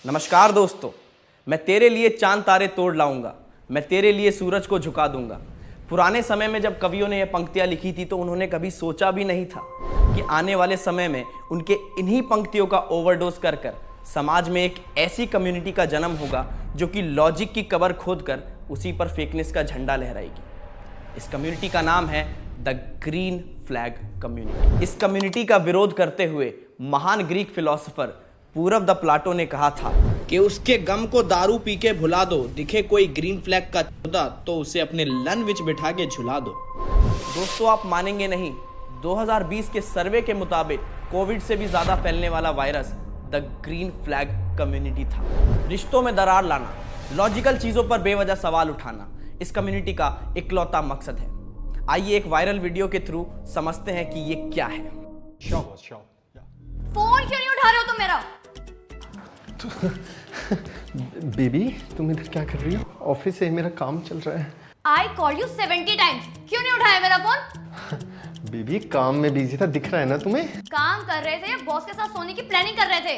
नमस्कार दोस्तों, मैं तेरे लिए चांद तारे तोड़ लाऊंगा, मैं तेरे लिए सूरज को झुका दूंगा। पुराने समय में जब कवियों ने यह पंक्तियां लिखी थी तो उन्होंने कभी सोचा भी नहीं था कि आने वाले समय में उनके इन्हीं पंक्तियों का ओवरडोज कर कर समाज में एक ऐसी कम्युनिटी का जन्म होगा जो कि लॉजिक की कबर खोद कर उसी पर फेकनेस का झंडा लहराएगी। इस कम्युनिटी का नाम है द ग्रीन फ्लैग कम्युनिटी। इस कम्युनिटी का विरोध करते हुए महान Greek philosopher Purav the Plato ने कहा था कि उसके गम को दारू पी के भुला दो, दिखे कोई ग्रीन फ्लैग का चौदा तो उसे अपने लन विच बिठा के झुला दो। दोस्तों, आप मानेंगे नहीं, 2020 के सर्वे के मुताबिक कोविड से भी ज्यादा फैलने वाला virus the green flag community था। रिश्तों में दरार लाना, लॉजिकल चीजों पर बेवजह सवाल उठाना इस कम्युनिटी का इकलौता मकसद है। आइए एक वायरल वीडियो के थ्रू समझते हैं कि ये क्या है। फोन क्यों नहीं उठा रहे हो तुम मेरा? बेबी, तुम इधर क्या कर रही हो? ऑफिस से मेरा काम चल रहा है। I called you 70 times. क्यों नहीं उठाया मेरा फोन? बेबी, काम में बिजी था, दिख रहा है ना तुम्हें? काम कर रहे थे या बॉस के साथ सोने की प्लानिंग कर रहे थे?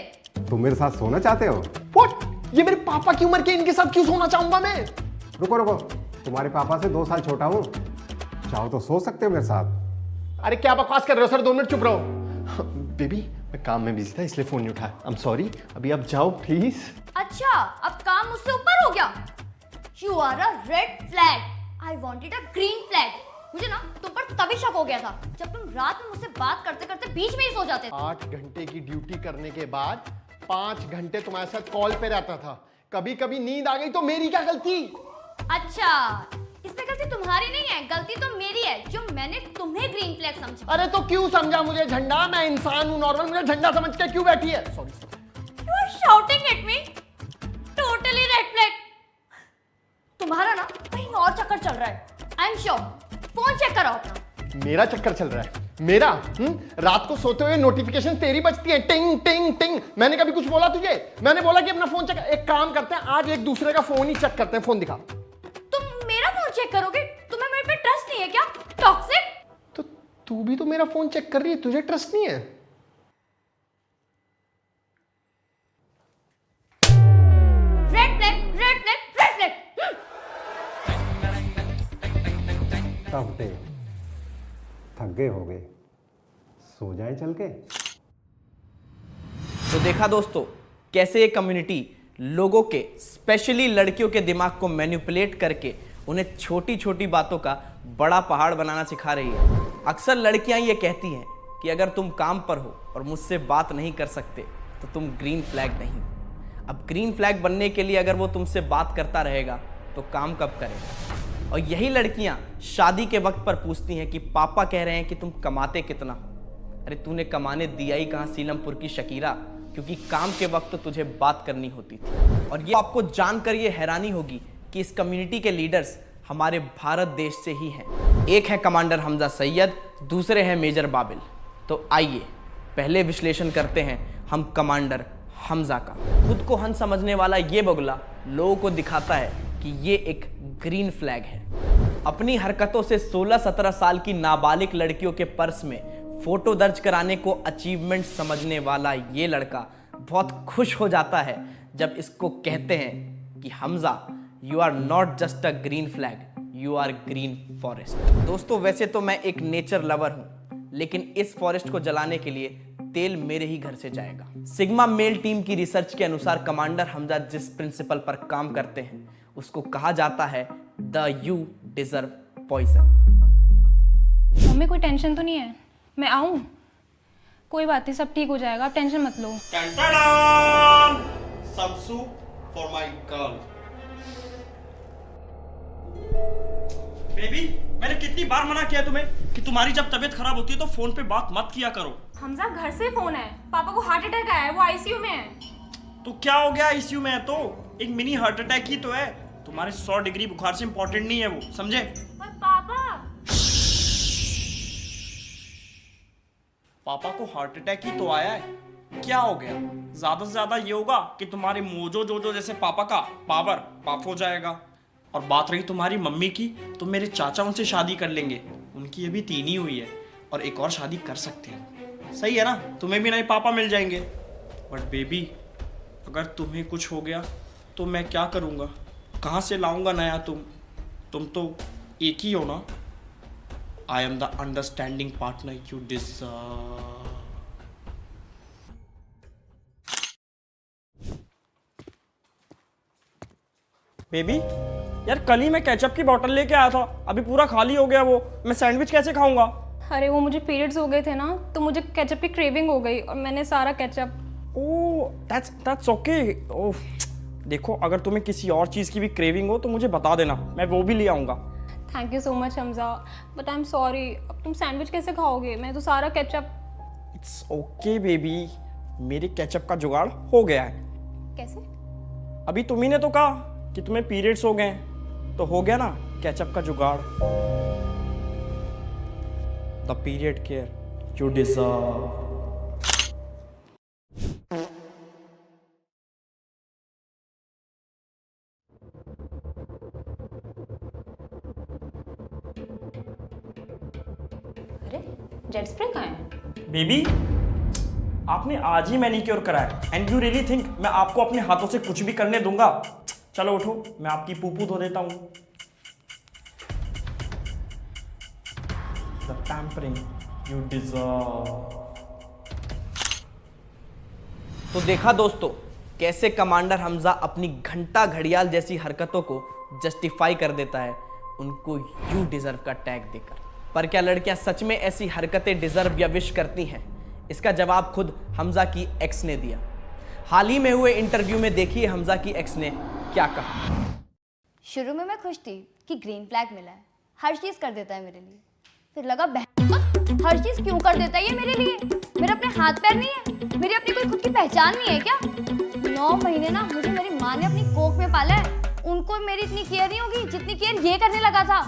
तुम मेरे साथ सोना चाहते हो? What? ये मेरे पापा की उम्र के, इनके साथ क्यों सोना चाहूंगा मैं? रुको रुको, तुम्हारे पापा से 2 साल छोटा हूँ, चाहो तो सो सकते हो मेरे साथ। अरे क्या बकवास कर रहे हो सर, 2 मिनट चुप रहो। बेबी, मैं काम में बिजी था इसलिए फोन नहीं उठाया। आई एम सॉरी, अभी आप जाओ प्लीज। अच्छा, अब काम मुझसे ऊपर हो गया। You are a red flag. I wanted a green flag. मुझे ना तुम पर तभी शक हो गया था जब तुम रात में मुझसे बात करते करते बीच में ही सो जाते थे। 8 घंटे की ड्यूटी करने के बाद 5 घंटे तुम्हारे साथ कॉल पे रहता था। कभी कभी नींद आ गई तो मेरी क्या गलती? अच्छा, इसमें गलती तुम्हारी नहीं है, गलती तो मेरी है जो मैंने तुम्हें ग्रीन फ्लैग समझा। अरे तो क्यों समझा मुझे झंडा? मैं इंसान हूं नॉर्मल, मुझे झंडा समझ के क्यों बैठी है? Sorry. You are shouting at me. Totally red flag. तुम्हारा ना कहीं और चक्कर चल रहा है। I am sure. Phone check करो अपना। मेरा चक्कर चल रहा है? मेरा? रात को सोते हुए नोटिफिकेशन तेरी बजती है, टिंग टिंग टिंग। मैंने कभी कुछ बोला तुझे? मैंने बोला कि अपना फोन चेक। एक काम करते हैं, आज एक दूसरे का फोन ही चेक करते हैं। फोन दिखा। तुम मेरा फोन चेक करोगे? तुम्हें मेरे पे ट्रस्ट नहीं है क्या? टॉक्सिक। तो तू भी तो मेरा फोन चेक कर रही है, तुझे ट्रस्ट नहीं है? Red flag, red flag, red flag. तब पे थक गए हो गए, सो जाए चल के। तो देखा दोस्तों, कैसे ये कम्युनिटी लोगों के, स्पेशली लड़कियों के दिमाग को मैनिपुलेट करके उन्हें छोटी छोटी बातों का बड़ा पहाड़ बनाना सिखा रही है। अक्सर लड़कियां ये कहती हैं कि अगर तुम काम पर हो और मुझसे बात नहीं कर सकते तो तुम ग्रीन फ्लैग नहीं हो। अब ग्रीन फ्लैग बनने के लिए अगर वो तुमसे बात करता रहेगा तो काम कब करेगा? और यही लड़कियां शादी के वक्त पर पूछती हैं कि पापा कह रहे हैं कि तुम कमाते कितना हो। अरे तूने कमाने दिया ही कहाँ सीलमपुर की शकीरा, क्योंकि काम के वक्त तो तुझे बात करनी होती थी। और ये आपको जानकर ये हैरानी होगी कि इस कम्युनिटी के लीडर्स हमारे भारत देश से ही हैं। एक है कमांडर हमजा सैयद, दूसरे हैं मेजर बाबिल। तो आइए पहले विश्लेषण करते हैं हम कमांडर हमजा का। खुद को हन समझने वाला ये बगुला लोगों को दिखाता है कि ये एक ग्रीन फ्लैग है। अपनी हरकतों से 16-17 साल की नाबालिग लड़कियों के पर्स में फोटो दर्ज कराने को अचीवमेंट समझने वाला ये लड़का बहुत खुश हो जाता है जब इसको कहते हैं कि Hamza, you are not just a green flag, you are green forest. दोस्तों, वैसे तो मैं एक नेचर लवर हूं, लेकिन इस फॉरेस्ट को जलाने के लिए तेल मेरे ही घर से जाएगा। सिग्मा मेल टीम की रिसर्च के अनुसार कमांडर हमजा जिस प्रिंसिपल पर काम करते हैं उसको कहा जाता है the you deserve poison. Mummy, कोई टेंशन तो नहीं है? मैं आऊं? कोई बात नहीं, सब ठीक हो जाएगा, आप टेंशन मत लो। Some soup for my girl. Baby, मैंने कितनी बार मना किया तुम्हें कि तुम्हारी जब तबीयत खराब होती है तो फोन पे बात मत किया करो। हमजा, घर से फोन है, पापा को हार्ट अटैक आया है, वो आईसीयू में है। तो क्या हो गया? आईसीयू में है तो एक मिनी हार्ट अटैक ही तो है। तुम्हारे 100 डिग्री बुखार से इंपॉर्टेंट नहीं है वो, समझे? पर पापा। पापा को हार्ट अटैक ही तो आया है, क्या हो गया? ज्यादा से ज्यादा ये होगा कि तुम्हारे मोजो जोजो जैसे पापा का पावर पाप हो जाएगा। और बात रही तुम्हारी मम्मी की, तो मेरे चाचा उनसे शादी कर लेंगे, उनकी अभी 3 ही हुई है और एक और शादी कर सकते हैं। सही है ना? तुम्हें भी नए पापा मिल जाएंगे। बट बेबी, अगर तुम्हें कुछ हो गया तो मैं क्या करूँगा? कहाँ से लाऊंगा नया तुम तो एक ही हो ना। I am the understanding partner you deserve. Baby यार, कल ही मैं केचप की बोतल लेके आया था, अभी पूरा खाली हो गया वो। मैं सैंडविच कैसे खाऊंगा? अरे वो मुझे पीरियड्स हो गए थे ना, तो मुझे केचप की क्रेविंग हो गई और मैंने सारा ketchup. Oh that's okay. Oh देखो, अगर तुम्हें किसी और चीज़ की भी क्रेविंग हो तो मुझे बता देना, मैं वो भी ले आऊँगा। Thank you so much Hamza, but I am sorry. अब तुम सैंडविच कैसे खाओगे? मैं तो सारा केचप। इट्स ओके बेबी, मेरे केचप का जुगाड़ हो गया है। कैसे? अभी तुम्ही ने तो कहा कि तुम्हें पीरियड्स हो गए, तो हो गया ना केचप का जुगाड़। The period care you deserve. अरे जेट स्प्रे कहाँ है? बेबी आपने आज ही मैनिक्योर कराया एंड यू रियली थिंक मैं आपको अपने हाथों से कुछ भी करने दूंगा? चलो उठो, मैं आपकी पूपू धो देता हूँ। The pampering you deserve. तो देखा दोस्तों, कैसे कमांडर हमजा अपनी घंटा घड़ियाल जैसी हरकतों को जस्टिफाई कर देता है उनको यू डिजर्व का टैग देकर। पर क्या लड़कियां सच में ऐसी हरकतें डिजर्व या विश करती हैं? इसका जवाब खुद हमजा की एक्स ने दिया। हाल ही में हुए इंटरव्यू में देखिए हमजा की एक्स ने क्या कहा। शुरू में मैं खुश थी कि ग्रीन फ्लैग मिला है, हर चीज कर देता है मेरे लिए। फिर लगा बहन, हर चीज क्यों कर देता है ये मेरे लिए? मेरे अपने हाथ पैर नहीं है? मेरी अपनी कोई खुद की पहचान नहीं है क्या? 9 महीने ना मुझे मेरी माँ ने अपनी कोख में पाला है, उनको मेरी इतनी केयर नहीं होगी जितनी केयर ये करने लगा था।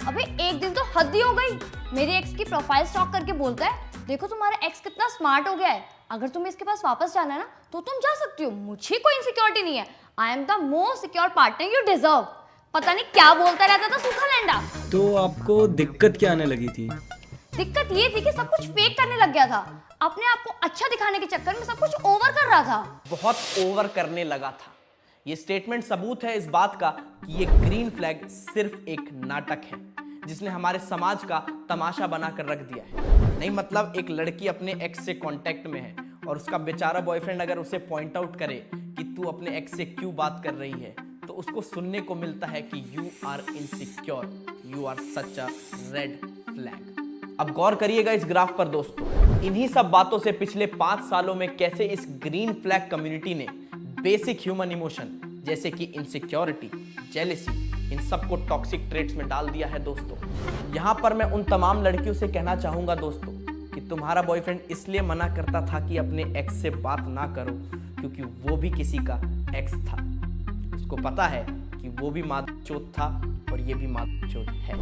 अबे एक दिन तो हद ही हो गई। मेरे एक्स की प्रोफाइल स्टॉक करके बोलता है, देखो तुम्हारा एक्स कितना स्मार्ट हो गया है, अगर तुम्हें इसके पास वापस जाना है ना तो तुम जा सकती हो, मुझे कोई इनसिक्योरिटी नहीं है। I am the most secure partner you deserve. पता नहीं क्या बोलता रहता था सूखा लैंडा। तो आपको दिक्कत क्या आने लगी थी? दिक्कत ये थी कि सब कुछ फेक करने लग गया था, अपने आप को अच्छा दिखाने के चक्कर में सब कुछ ओवर कर रहा था। बहुत ओवर करने लगा था। ये स्टेटमेंट सबूत है इस बात का कि ये ग्रीन फ्लैग सिर्फ एक नाटक है जिसने हमारे समाज का तमाशा बनाकर रख दिया है। नहीं मतलब एक लड़की अपने एक्स से कांटेक्ट में है और उसका बेचारा बॉयफ्रेंड अगर उसे पॉइंट आउट करे कि तू अपने एक्स से क्यों बात कर रही है, तो उसको सुनने को मिलता है कि you are insecure, you are such a red flag. अब गौर करिएगा इस ग्राफ पर दोस्तों। इन्हीं सब बातों से पिछले 5 सालों में कैसे इस ग्रीन फ्लैग कम्युनिटी ने बेसिक ह्यूमन इमोशन जैसे कि इनसिक्योरिटी, जेलेसी, इन सबको टॉक्सिक ट्रेट्स में डाल दिया है दोस्तों। यहां पर मैं उन तमाम लड़कियों से कहना चाहूंगा दोस्तों कि तुम्हारा बॉयफ्रेंड इसलिए मना करता था कि अपने एक्स से बात ना करो क्योंकि वो भी किसी का एक्स था। उसको पता है कि वो भी मादचोद था और ये भी मादचोद है।